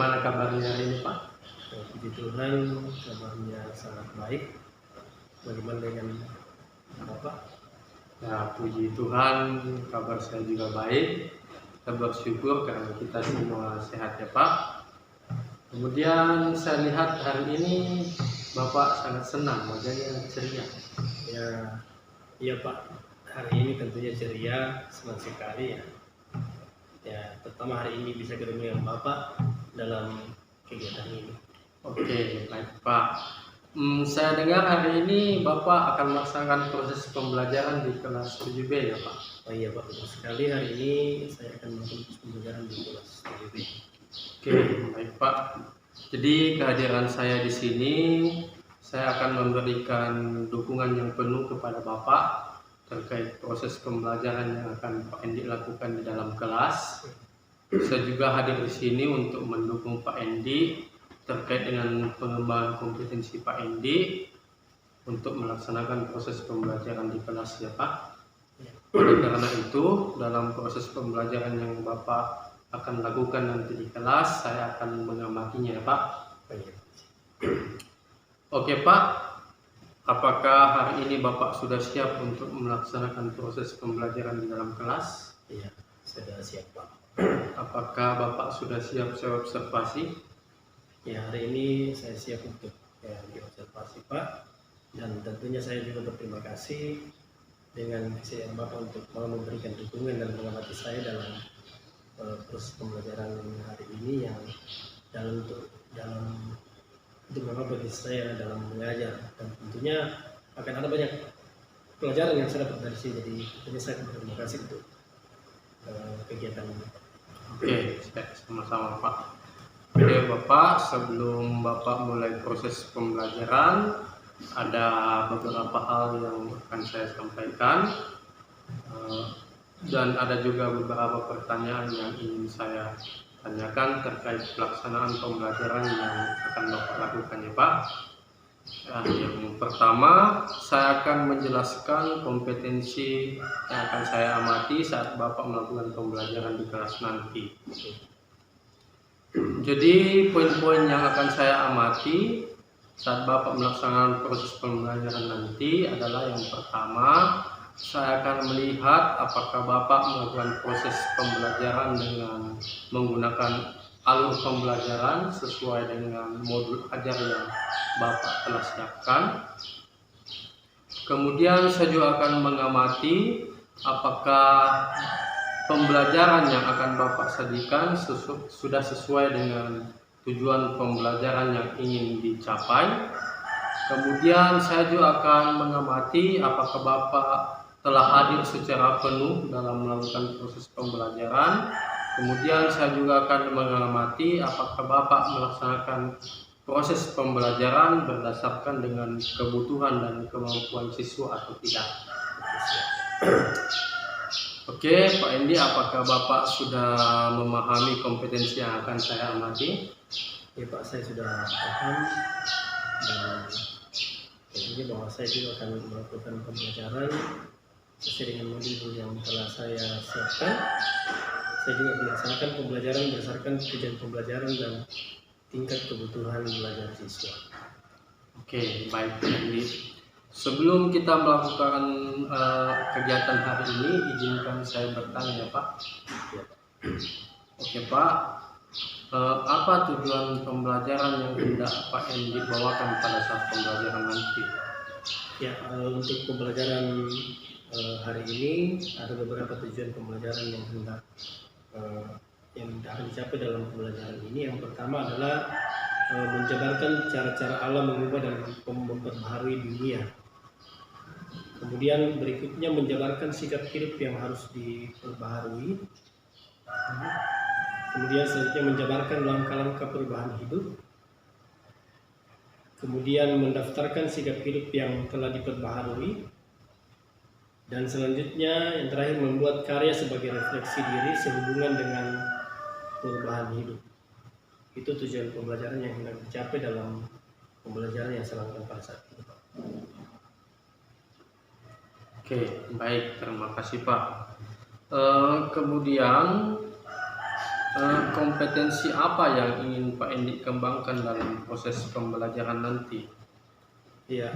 bagaimana kabarnya hari ini, Pak? Puji Tuhan, kabarnya sangat baik. Bagaimana dengan Bapak? Ya, puji Tuhan, kabar saya juga baik. Kita bersyukur karena kita semua sehat ya, Pak. Kemudian saya lihat hari ini Bapak sangat senang, wajahnya ceria. Iya Pak, hari ini tentunya ceria, senang sekali ya. Ya, pertama hari ini bisa ketemu dengan Bapak dalam kegiatan ini. Oke, baik Pak. Saya dengar hari ini Bapak akan melaksanakan proses pembelajaran di kelas 7B ya Pak? Oh iya Pak, betul sekali, hari ini saya akan melakukan pembelajaran di kelas 7B. Oke, baik Pak. Jadi kehadiran saya di sini, saya akan memberikan dukungan yang penuh kepada Bapak terkait proses pembelajaran yang akan Pak Endi lakukan di dalam kelas. Saya juga hadir di sini untuk mendukung Pak Endi terkait dengan pengembangan kompetensi Pak Endi untuk melaksanakan proses pembelajaran di kelas ya Pak. Oleh karena itu, dalam proses pembelajaran yang Bapak akan lakukan nanti di kelas, saya akan mengamatinya ya Pak. Oke Pak, apakah hari ini Bapak sudah siap untuk melaksanakan proses pembelajaran di dalam kelas? Iya, sudah siap Pak. Apakah Bapak sudah siap saya observasi? Ya, hari ini saya siap untuk diobservasi Pak, dan tentunya saya juga berterima kasih dengan kesediaan Bapak untuk mau memberikan dukungan dan mengamati saya dalam proses pembelajaran hari ini yang untuk Bapak bagi saya dalam mengajar, dan tentunya akan ada banyak pelajaran yang saya dapat dari sini. Jadi tentunya saya berterima kasih untuk kegiatan ini. Oke, sama-sama Pak. Oke Bapak, sebelum Bapak mulai proses pembelajaran, ada beberapa hal yang akan saya sampaikan, dan ada juga beberapa pertanyaan yang ingin saya tanyakan terkait pelaksanaan pembelajaran yang akan Bapak lakukan ya Pak. Yang pertama, saya akan menjelaskan kompetensi yang akan saya amati saat Bapak melakukan pembelajaran di kelas nanti. Jadi poin-poin yang akan saya amati saat Bapak melaksanakan proses pembelajaran nanti adalah yang pertama, saya akan melihat apakah Bapak melakukan proses pembelajaran dengan menggunakan alur pembelajaran sesuai dengan modul ajar yang Bapak telah siapkan. Kemudian saya juga akan mengamati apakah pembelajaran yang akan Bapak sajikan sudah sesuai dengan tujuan pembelajaran yang ingin dicapai. Kemudian saya juga akan mengamati apakah Bapak telah hadir secara penuh dalam melakukan proses pembelajaran. Kemudian saya juga akan mengamati apakah Bapak melaksanakan proses pembelajaran berdasarkan dengan kebutuhan dan kemampuan siswa atau tidak. Oke, Pak Endi, apakah Bapak sudah memahami kompetensi yang akan saya amati? Ya Pak, saya sudah paham, dan tentunya bahwa saya juga akan melakukan pembelajaran sesuai dengan modul yang telah saya siapkan. Saya juga melaksanakan pembelajaran berdasarkan tujuan pembelajaran dan tingkat kebutuhan belajar siswa. Oke, baik Pak Endi. Sebelum kita melakukan kegiatan hari ini, izinkan saya bertanya ya Pak. Ya. Oke Pak, apa tujuan pembelajaran yang hendak Pak Endi bawakan pada saat pembelajaran nanti? Ya, untuk pembelajaran hari ini ada beberapa tujuan pembelajaran yang hendak yang akan dicapai dalam pembelajaran ini. Yang pertama adalah menjabarkan cara-cara alam mengubah dan memperbaharui dunia. Kemudian berikutnya menjabarkan sikap hidup yang harus diperbaharui. Kemudian selanjutnya menjabarkan langkah-langkah perubahan hidup. Kemudian mendaftarkan sikap hidup yang telah diperbaharui. Dan selanjutnya yang terakhir membuat karya sebagai refleksi diri sehubungan dengan perubahan hidup. Itu tujuan pembelajaran yang hendak dicapai dalam pembelajaran yang saya lakukan pada saat ini Pak. Oke, baik, terima kasih Pak. Kemudian Kompetensi apa yang ingin Pak Endi kembangkan dalam proses pembelajaran nanti? Iya,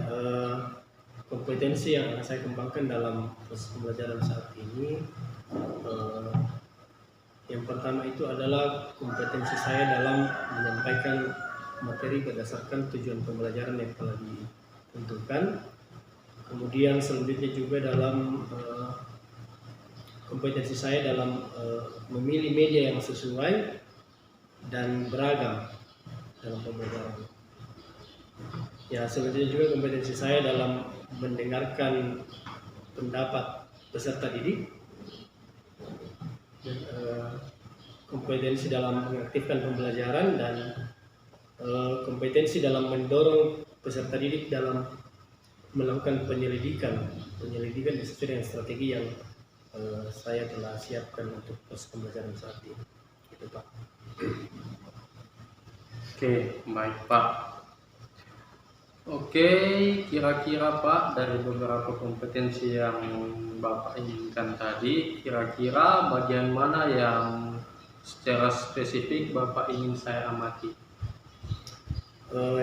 kompetensi yang akan saya kembangkan dalam proses pembelajaran saat ini, eh, yang pertama itu adalah kompetensi saya dalam menyampaikan materi berdasarkan tujuan pembelajaran yang telah ditentukan. Kemudian selanjutnya juga dalam kompetensi saya dalam memilih media yang sesuai dan beragam dalam pembelajaran. Ya, selanjutnya juga kompetensi saya dalam mendengarkan pendapat peserta didik, dan kompetensi dalam mengaktifkan pembelajaran, dan kompetensi dalam mendorong peserta didik dalam melakukan penyelidikan sesuai dengan strategi yang saya telah siapkan untuk proses pembelajaran saat ini. Itu Pak. Oke, baik Pak. Oke, kira-kira Pak, dari beberapa kompetensi yang Bapak inginkan tadi, kira-kira bagian mana yang secara spesifik Bapak ingin saya amati?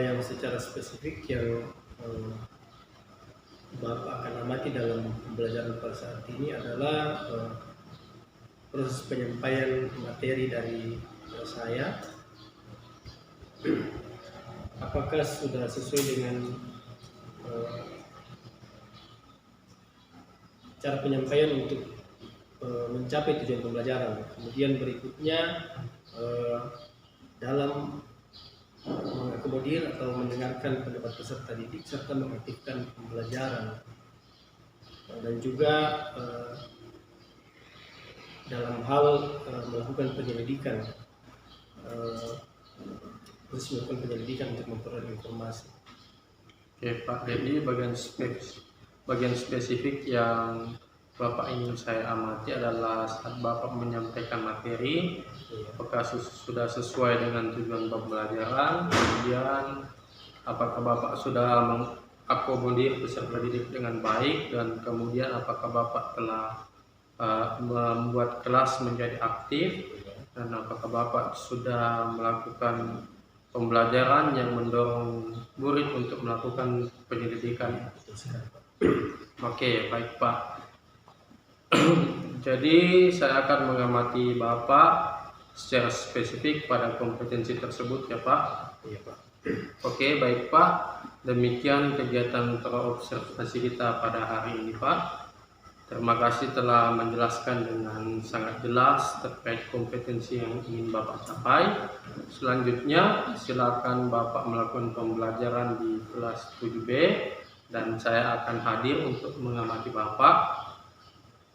Yang secara spesifik yang Bapak akan amati dalam pembelajaran pada saat ini adalah proses penyampaian materi dari saya. Apakah sudah sesuai dengan cara penyampaian untuk mencapai tujuan pembelajaran. Kemudian berikutnya dalam mengakomodir atau mendengarkan pendapat peserta didik serta mengaktifkan pembelajaran, dan juga dalam hal melakukan penyelidikan, melakukan penyelidikan untuk memperoleh informasi. Oke Pak, jadi bagian spesifik yang Bapak ingin saya amati adalah saat Bapak menyampaikan materi, apakah sudah sesuai dengan tujuan pembelajaran, kemudian apakah Bapak sudah mengakomodir peserta didik dengan baik, dan kemudian apakah Bapak telah membuat kelas menjadi aktif, dan apakah Bapak sudah melakukan pembelajaran yang mendorong murid untuk melakukan penyelidikan. Oke, baik Pak. Jadi saya akan mengamati Bapak secara spesifik pada kompetensi tersebut ya Pak. Iya Pak. Oke, baik Pak. Demikian kegiatan praobservasi kita pada hari ini Pak. Terima kasih telah menjelaskan dengan sangat jelas terkait kompetensi yang ingin Bapak capai. Selanjutnya silakan Bapak melakukan pembelajaran di kelas 7B dan saya akan hadir untuk mengamati Bapak.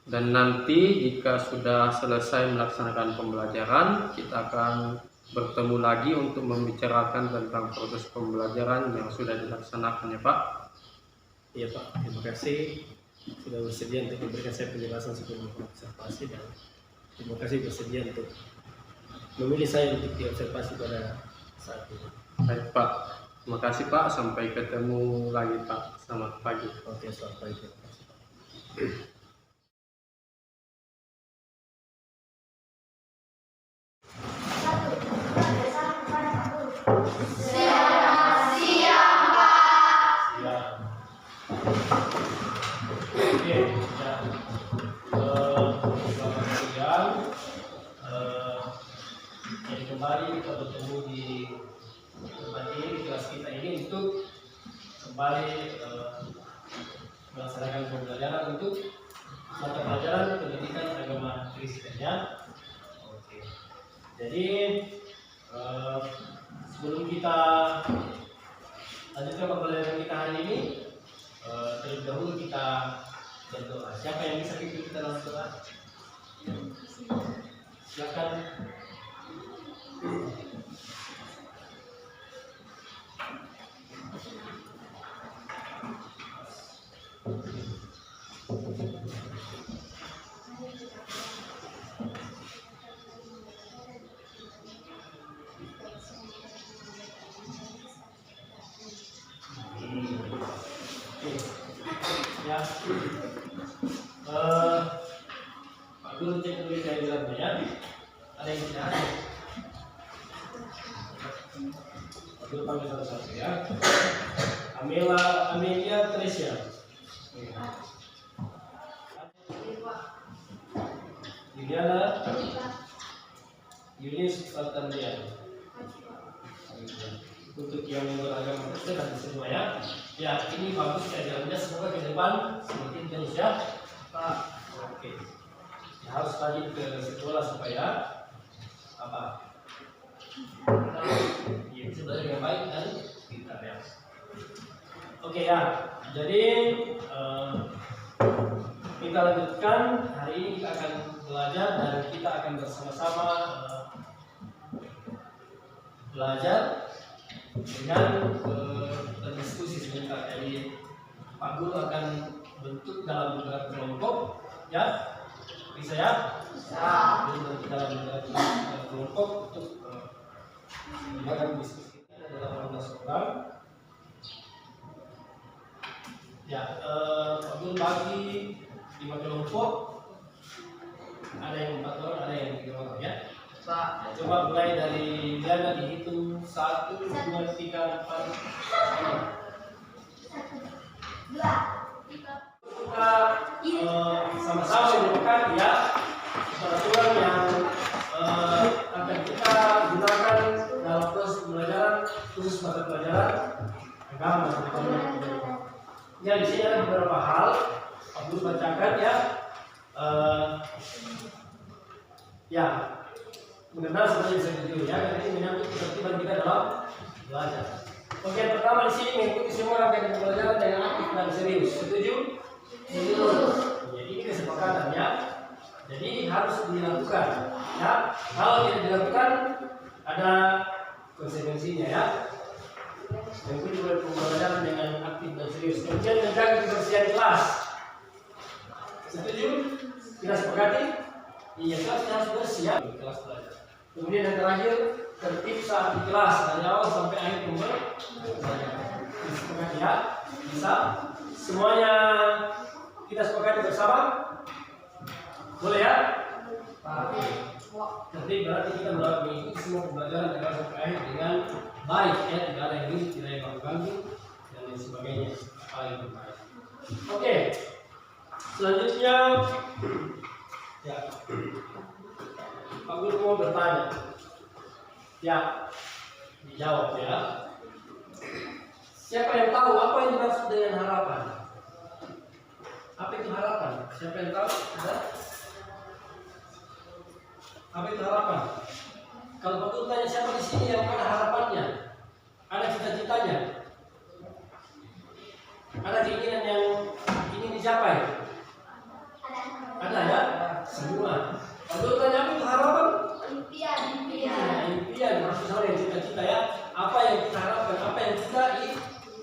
Dan nanti jika sudah selesai melaksanakan pembelajaran, kita akan bertemu lagi untuk membicarakan tentang proses pembelajaran yang sudah dilaksanakan ya Pak. Iya Pak, terima kasih sudah bersedia untuk memberikan saya penjelasan sebelum observasi, dan terima kasih bersedia untuk memilih saya untuk diobservasi pada saat ini. Baik Pak, terima kasih Pak, sampai ketemu lagi Pak. Selamat pagi. Oke, selamat pagi. Terima kasih Pak. Jadi kembali kita bertemu di tempat ini, di kelas kita ini untuk kembali melaksanakan pembelajaran untuk mata pelajaran pendidikan agama Kristen ya. Oke. Jadi sebelum kita lanjutkan pembelajaran kita hari ini, terlebih dahulu kita berdoa. Siapa yang bisa pimpin kita dalam doa? Silakan. Ya, Pak Guru cek dulu saya jelasnya ya. Ada yang tidak ada? Aku panggil satu-satu ya. Amelia Tresia. Juliana Yunis Fatandian. Untuk yang beragama Kristen dan semua ya. Ya, ini bagus keajarannya, semoga ke depan semakin terus ya. Pak, oke. Ya, harus rajin ke sekolah supaya apa? Ya, bisa belajar dengan baik dan pintar ya. Oke ya, jadi kita lanjutkan. Hari ini kita akan belajar dan kita akan bersama-sama belajar dengan berdiskusi sebentar. Jadi Pak Guru akan bentuk dalam beberapa kelompok ya, bisa ya? Bisa. Jadi bentuk dalam beberapa kelompok untuk diskusi. Ini adalah 18 orang. Ya, Pak Guru bagi 5 kelompok. Ada yang 4 orang, ada yang 3 orang ya. Pak, coba mulai dari Diana, dihitung 1, 2, 3, 4, 5. Kita sama-sama menyepakati ya peraturan yang akan kita gunakan dalam proses pembelajaran khusus mata pelajaran agama. Ya, di sini ada beberapa hal. Aku bacakan ya. Ya, mengenal sebenarnya bisa jujur ya, karena ini menyangkut ketertiban kita dalam belajar. Oke, yang pertama di sini mengikuti semua rangkaian pembelajaran dengan aktif dan serius. Setuju? Setuju. Jadi ini kesepakatannya. Jadi harus dilakukan. Ya, kalau tidak dilakukan ada konsekuensinya ya. Mengikuti pembelajaran dengan aktif dan serius. Kemudian menjaga kebersihan kelas. Setuju? Kita sepakati? Iya, kelas harus bersih ya. Kelas belajar. Kemudian yang terakhir, tertib saat di kelas dari awal sampai akhir pembelajaran. Sepakati ya? Bisa? Semuanya kita sepakati bersama? Boleh ya? Tertib berarti kita mengikuti semua pembelajaran dari awal sampai akhir dengan baik ya, tidak ada yang risik, tidak ada yang mengganggu dan lain sebagainya. Apa yang terbaik? Oke. Selanjutnya ya, Pak Guru mau bertanya. Ya, dijawab ya. Siapa yang tahu apa yang dimaksud dengan harapan? Apa itu harapan? Siapa yang tahu? Ada? Apa itu harapan? Kalau Pak Guru tanya siapa di sini yang ada harapannya? Ada cita-citanya? Ada keinginan yang ingin dicapai? Ada ya? Semua. Kalau tanya apa itu harapan? Impian. Maksudnya yang cita-cita ya. Apa yang kita harapkan? Apa yang kita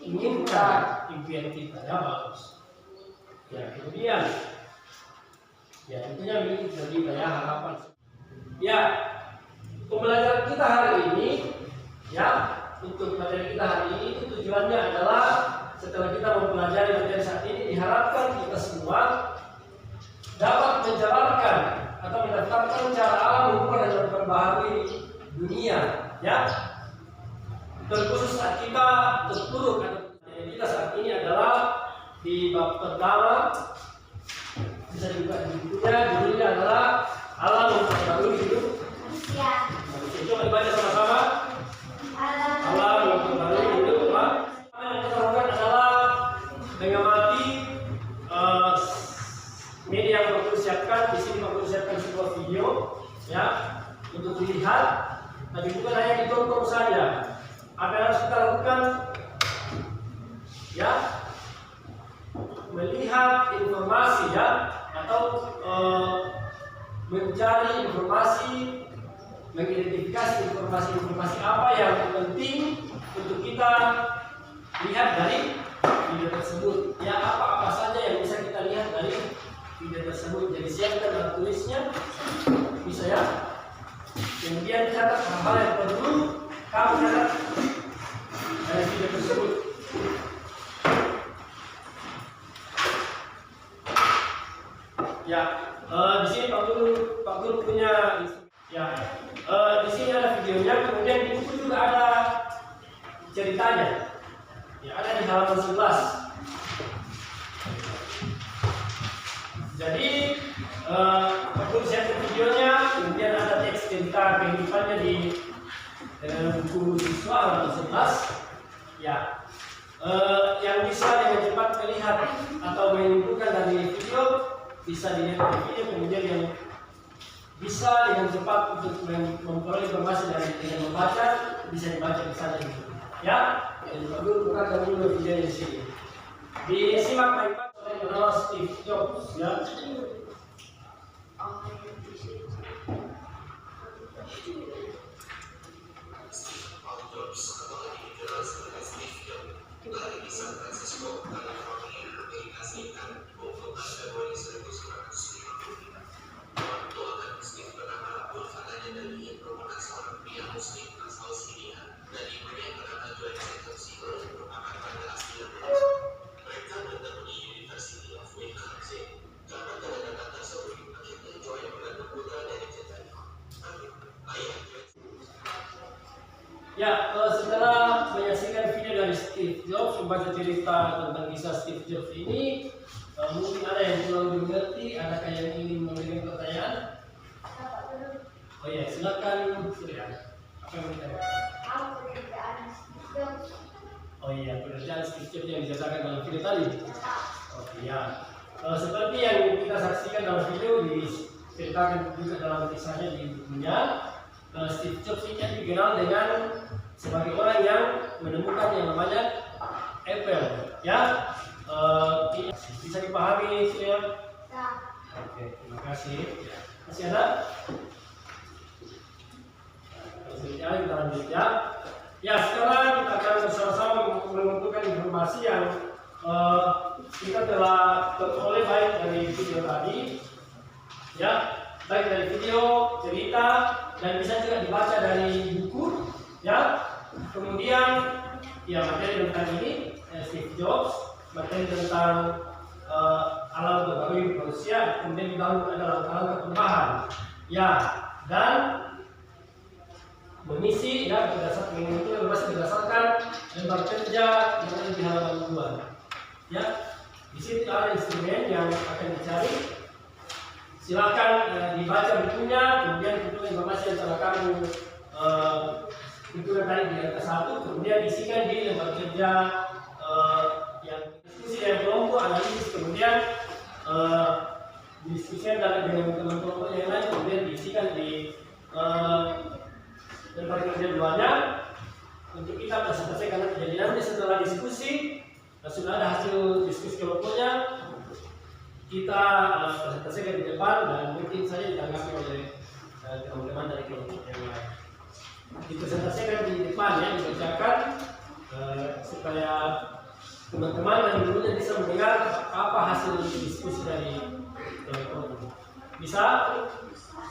inginkan? Impian kita ya, bagus. Ya, kemudian ya intinya milik cita-cita ya, harapan. Ya, pembelajaran kita hari ini ya, untuk materi kita hari ini itu tujuannya adalah setelah kita mempelajari materi saat ini, diharapkan kita semua dapat menjalankan atau mendaftarkan cara alam mengubah dan memperbaharui dunia ya. Terkhusus saat kita terpuruk atau kita saat ini adalah di bab pertama, bisa dibuka di bukunya, judulnya adalah alam memperbaharui hidup manusia. Coba dibaca sama-sama. Alam memperbaharui hidup manusia. Yang kita lakukan adalah mengamati media yang Pak Guru siapkan. Di sini Pak Guru siapkan sebuah video ya untuk dilihat, tapi bukan hanya ditonton saja. Apa yang harus kita lakukan ya, melihat informasi ya, atau mencari informasi, mengidentifikasi informasi apa yang penting untuk kita lihat dari video tersebut ya. Apa saja yang bisa kita lihat dari video tersebut. Jadi siapkan dan tulisnya, bisa ya. Kemudian catat hal-hal yang perlu kamu catat dari video tersebut. Ya, di sini Pak Guru punya Ya, di sini ada videonya, kemudian di buku juga ada ceritanya. Ya, ada di halaman 11. Jadi waktu saya videonya, kemudian ada teks cerita kehidupannya di buku siswa halaman 11. Ya, yang bisa dengan cepat melihat atau menyimpulkan dari video bisa dilihat dari video, kemudian yang bisa dengan cepat untuk memperoleh informasi dari dengan membaca bisa dibaca di sana gitu. Ya, jadi dulu bukan dulu video di sini. Disimak baik-baik oleh bernama Steve Jobs ya. Ya, setelah menyaksikan video dari Steve Jobs, membaca cerita tentang kisah Steve Jobs ini, mungkin ada yang kurang dimengerti, adakah yang ingin memberikan pertanyaan? Oh ya, silakan Surya. Apa yang ditanyakan? Oh iya, pekerjaan Steve Jobs yang diceritakan dalam video tadi. Oke ya, seperti yang kita saksikan dalam video diceritakan juga dalam kisahnya di bukunya. Steve Jobs ini dikenal dengan sebagai orang yang menemukan yang namanya Apple, ya. Bisa dipahami, ya? Oke, terima kasih. Masih ada? Selanjutnya kita lanjut ya. Ya, sekarang kita akan bersama-sama mengumpulkan informasi yang kita telah peroleh baik dari video tadi, ya. Baik dari video, cerita, dan bisa juga dibaca dari buku, ya. Kemudian, ya materi tentang ini Steve Jobs, materi tentang alam terbaru manusia, kemudian dibangun adalah langkah perubahan, ya. Dan mengisi, ya berdasarkan mengumpulkan informasi berdasarkan lembar kerja yang ada di halaman 2, ya. Di situ ada instrumen yang akan dicari. Silakan dibaca bukunya, kemudian kumpulkan informasi yang telah kamu kumpulkan tadi di angka 1, kemudian isikan di lembar kerja yang diskusi dengan kelompok analisis, kemudian diskusikan dengan teman kelompok yang lain, kemudian diisikan di lembar kerja 2-nya untuk kita presentasikan. Jadi nanti setelah diskusi sudah ada hasil diskusi kelompoknya, kita presentasikan di depan dan mungkin saja ditanggapi oleh teman-teman dari kelompok yang lain. Dipresentasikan di depan, ya, dibacakan supaya teman-teman dan gurunya bisa mendengar apa hasil diskusi dari kelompok. Bisa?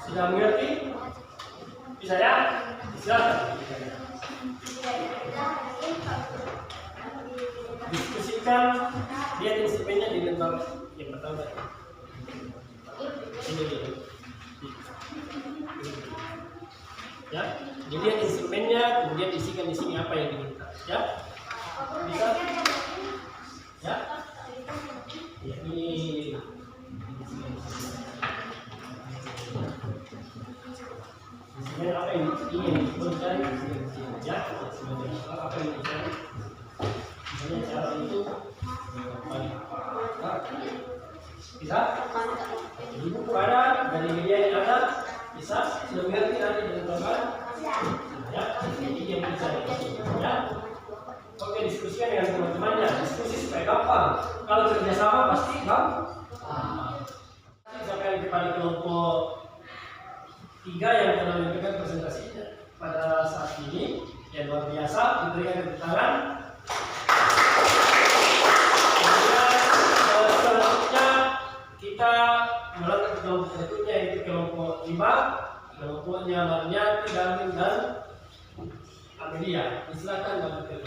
Sudah mengerti? Bisa ya? Silakan. Diskusikan, lihat instrumennya di lembar yang pertama. Ini dia. Ya, dilihat instrumennya, kemudian isikan di sini apa yang diminta. Ya, bisa? Ya, ya ini. Instrumen apa yang ingin diberikan? Ya, apa yang dicari? Misalnya cara itu bisa? Di buku ada, dari media yang ada, bisa? Sudah mengerti nanti dengan teman? Ya, ini yang bisa ya. Oke, diskusikan dengan teman-temannya. Diskusi supaya gampang. Kalau kerjasama pasti gampang. Sampai yang kepada kelompok 3 yang telah memberikan presentasinya pada saat ini, yang luar biasa, diberikan tepuk tangan. Selanjutnya kita melangkah ke kelompok berikutnya, yaitu kelompok 5, kelompoknya Marniati, Darwin, dan Amelia. Silakan Mbak Putri.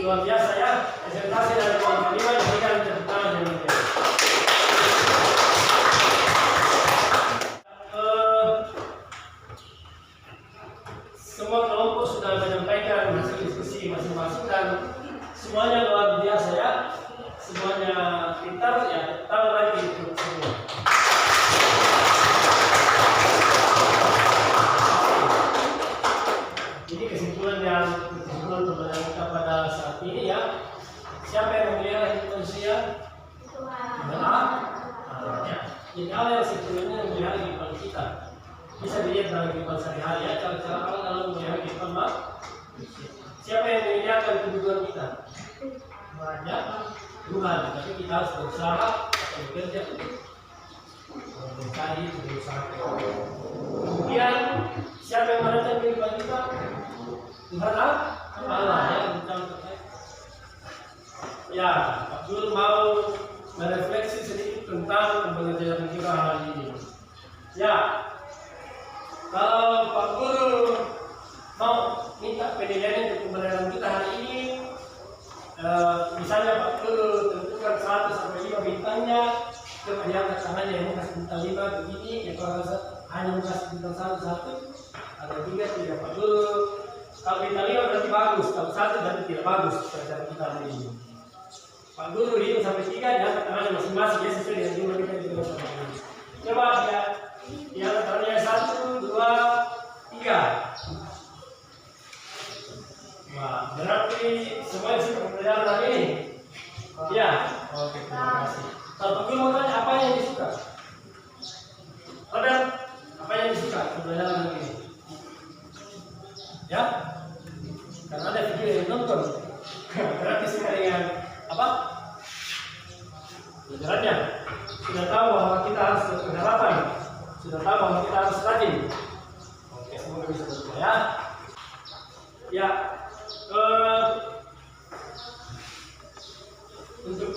luar biasa ya. Presentasi dari tahun kelima diberikan tepuk tangan yang luar biasa. Semua kelompok sudah menyampaikan hasil diskusi masing-masing dan semuanya luar biasa ya. Semuanya pintar ya. Tahu lagi untuk semua. Jadi kesimpulan pembelajaran kita pada saat ini ya, siapa yang memelihara hidup manusia? Adalah ya. Jadi Allah yang sebetulnya memelihara kehidupan kita. Bisa dilihat dalam kehidupan sehari-hari ya, cara-cara Allah dalam memelihara kehidupan manusia. Siapa yang menyediakan kebutuhan kita? Banyak Tuhan, tapi kita harus berusaha atau bekerja mencari berusaha. Kemudian siapa yang merancang kehidupan kita? Tuhan Allah ya, ya. Pak Guru mau merefleksi sedikit tentang pembelajaran kita hari ini. Ya, kalau Pak Guru mau minta penilaian untuk pembelajaran kita hari ini, misalnya Pak Guru tentukan 1 sampai 5 bintangnya, coba diangkat tangannya yang mau kasih bintang 5 begini, yang kalau hanya mau kasih bintang 1 atau 3 tidak. Pak Guru kalau bintang 5 berarti bagus, kalau 1 berarti tidak bagus pelajaran kita hari ini. Pak Guru hitung sampai 3 diangkat tangannya masing-masing ya, sesuai dengan jumlah kita juga sama ini. Coba ya, diangkat tangannya 1, 2, 3. Wah, berarti semuanya sudah pembelajaran hari ini. Ya, oke, terima kasih. Kalau Pak Guru mau tanya apa yang disuka? Robert, apa yang disuka pembelajaran hari ini? Ya, karena ada video yang nonton. Berarti suka dengan apa? Pelajarannya. Sudah tahu bahwa kita harus berpengharapan. Sudah tahu bahwa kita harus rajin. Oke, semoga bisa berjaya ya. Ya, untuk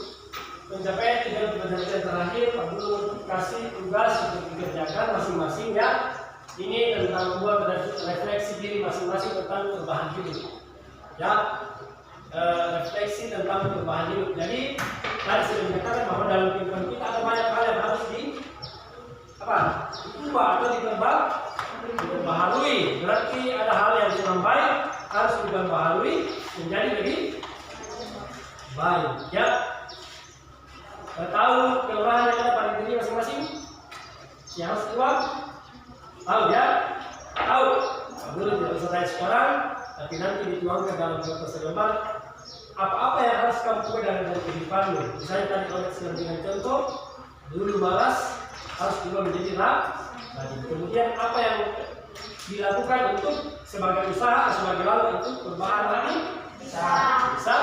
mencapai tujuan pembelajaran terakhir, Pak Guru kasih tugas untuk dikerjakan masing-masing ya. Ini tentang membuat refleksi diri masing-masing tentang perubahan hidup. Ya, refleksi tentang perubahan hidup. Jadi, tadi sudah dikatakan bahwa dalam kehidupan kita ada banyak hal yang harus diubah atau diperbaharui. Berarti ada hal yang kurang baik harus diperbaharui menjadi lebih baik. Ya, tahu kelurahan yang ada pada diri masing-masing yang harus keluar. Tahu ya? Tahu. Pak Guru tidak usah tanya sekarang, tapi nanti dituangkan dalam kertas lembar. Apa-apa yang harus kamu buat dalam kehidupanmu. Misalnya tadi kalau sedang dengan contoh, dulu malas, harus juga menjadi rajin. Kemudian apa yang dilakukan untuk sebagai usaha, sebagai lalu untuk perubahan lagi? Bisa?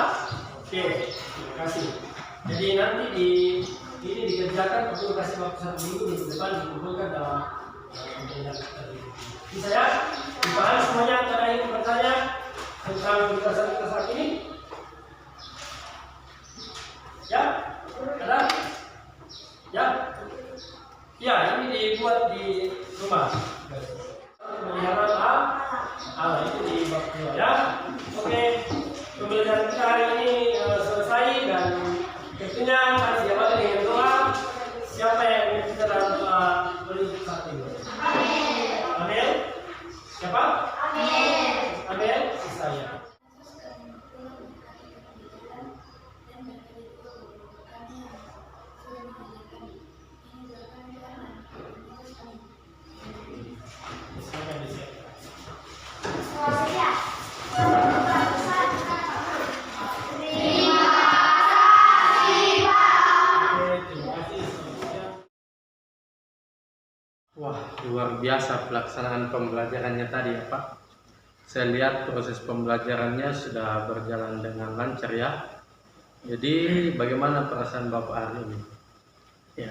Oke, terima kasih. Jadi nanti ini dikerjakan, Pak Guru kasih waktu 1 minggu minggu depan dikumpulkan dalam bisa ya? Dibahas semuanya. Ada yang bertanya tentang penjelasan kita saat ini? Ya? Ada? Ya? Ya, ini dibuat di rumah. Memelihara Allah itu di bab 2 ya. Oke, pembelajaran kita hari ini selesai dan tentunya harus diawali dengan doa. Siapa yang kita dalam doa menuju saat ini? Amin. Siapa? Amin. Amin. Saya. Wah, luar biasa pelaksanaan pembelajarannya tadi ya Pak. Saya lihat proses pembelajarannya sudah berjalan dengan lancar ya. Jadi bagaimana perasaan Bapak hari ini? Ya,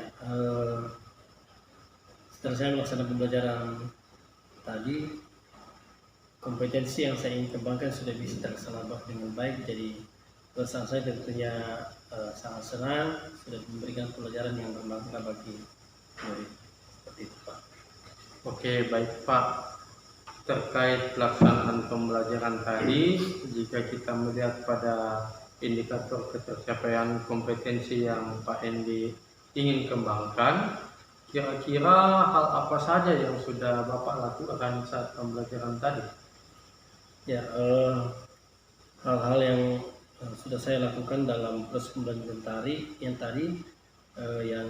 setelah saya melaksanakan pembelajaran tadi, kompetensi yang saya ingin kembangkan sudah bisa terlaksana dengan baik. Jadi perasaan saya tentunya sangat senang sudah memberikan pelajaran yang bermanfaat bagi murid. Seperti itu Pak. Oke, baik Pak. terkait pelaksanaan pembelajaran tadi, jika kita melihat pada indikator ketercapaian kompetensi yang Pak Endi ingin kembangkan, kira-kira hal apa saja yang sudah Bapak lakukan saat pembelajaran tadi? Ya, hal-hal yang sudah saya lakukan dalam proses pembelajaran tadi yang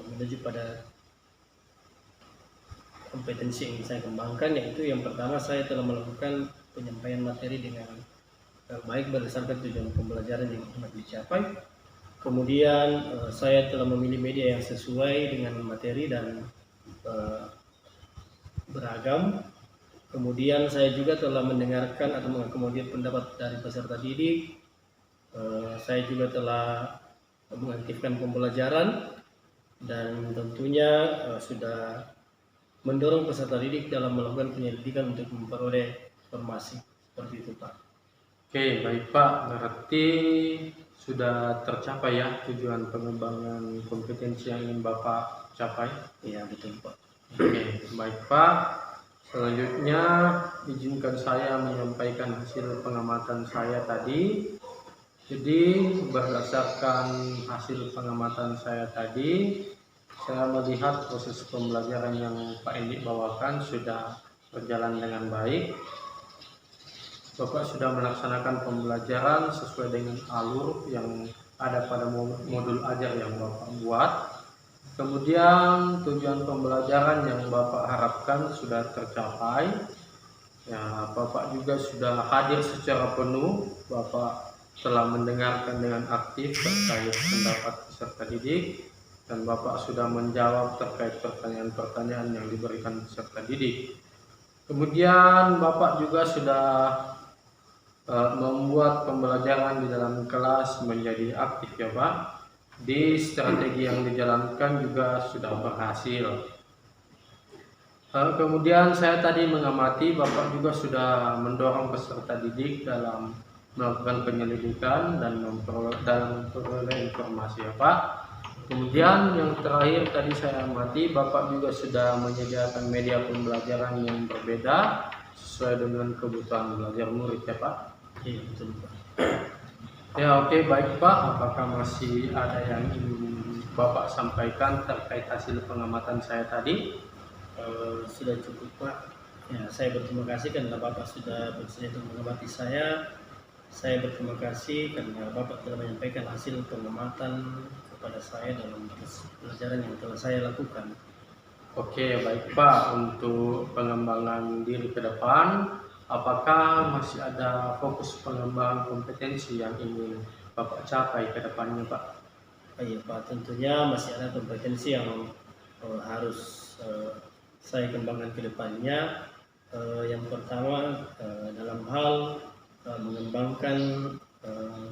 menuju pada kompetensi yang ingin saya kembangkan, yaitu yang pertama saya telah melakukan penyampaian materi dengan baik berdasarkan tujuan pembelajaran yang hendak dicapai. Kemudian saya telah memilih media yang sesuai dengan materi dan beragam. Kemudian saya juga telah mendengarkan atau mengakomodir pendapat dari peserta didik. Saya juga telah mengaktifkan pembelajaran dan tentunya sudah mendorong peserta didik dalam melakukan penyelidikan untuk memperoleh informasi. Seperti itu, Pak. Oke, baik Pak. Berarti sudah tercapai ya tujuan pengembangan kompetensi yang ingin Bapak capai? Iya, betul, Pak. Oke, baik Pak. Selanjutnya izinkan saya menyampaikan hasil pengamatan saya tadi. Jadi berdasarkan hasil pengamatan saya tadi, saya melihat proses pembelajaran yang Pak Endi bawakan sudah berjalan dengan baik. Bapak sudah melaksanakan pembelajaran sesuai dengan alur yang ada pada modul ajar yang Bapak buat. Kemudian tujuan pembelajaran yang Bapak harapkan sudah tercapai. Ya, Bapak juga sudah hadir secara penuh. Bapak telah mendengarkan dengan aktif terkait pendapat peserta didik, dan Bapak sudah menjawab terkait pertanyaan-pertanyaan yang diberikan peserta didik. Kemudian Bapak juga sudah membuat pembelajaran di dalam kelas menjadi aktif ya Pak. Di strategi yang dijalankan juga sudah berhasil. Kemudian saya tadi mengamati Bapak juga sudah mendorong peserta didik dalam melakukan penyelidikan dan memperoleh informasi ya Pak. Kemudian yang terakhir tadi saya amati Bapak juga sudah menyediakan media pembelajaran yang berbeda sesuai dengan kebutuhan belajar murid ya Pak. Iya, betul, Pak. Ya oke, baik Pak. Apakah masih ada yang ingin Bapak sampaikan terkait hasil pengamatan saya tadi? Sudah cukup, Pak. Ya, saya berterima kasih karena Bapak sudah bersedia untuk mengamati saya. Saya berterima kasih karena Bapak telah menyampaikan hasil pengamatan kepada saya dalam pelajaran yang telah saya lakukan. Oke, baik Pak. Untuk pengembangan diri ke depan, apakah masih ada fokus pengembangan kompetensi yang ingin Bapak capai ke depannya Pak? Iya Pak, tentunya masih ada kompetensi yang harus saya kembangkan ke depannya. Yang pertama dalam hal mengembangkan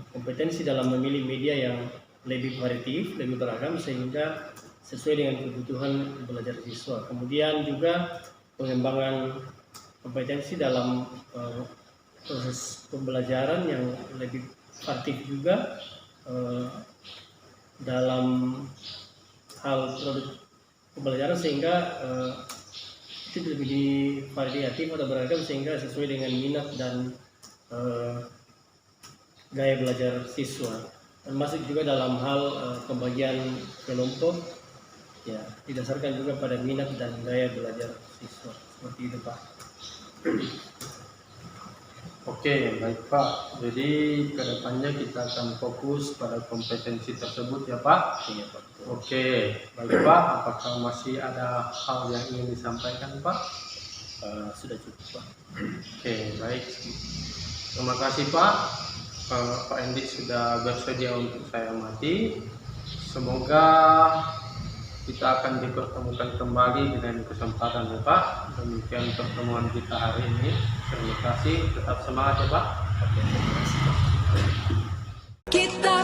kompetensi dalam memilih media yang lebih variatif, lebih beragam sehingga sesuai dengan kebutuhan belajar siswa. Kemudian juga pengembangan kompetensi dalam proses pembelajaran yang lebih aktif juga dalam hal produk pembelajaran sehingga itu lebih variatif atau beragam sehingga sesuai dengan minat dan gaya belajar siswa. Termasuk juga dalam hal pembagian kelompok, ya didasarkan juga pada minat dan gaya belajar siswa. Seperti itu Pak. Oke, baik Pak. Jadi kedepannya kita akan fokus pada kompetensi tersebut ya Pak. Iya Pak. Oke, baik Pak. Apakah masih ada hal yang ingin disampaikan Pak? Sudah cukup Pak. Oke, baik. Terima kasih Pak. Pak Endi sudah bersedia untuk saya amati. Semoga kita akan dipertemukan kembali dengan kesempatan ya Pak. Demikian pertemuan kita hari ini. Terima kasih. Tetap semangat ya Pak. Terima kasih Pak. Kita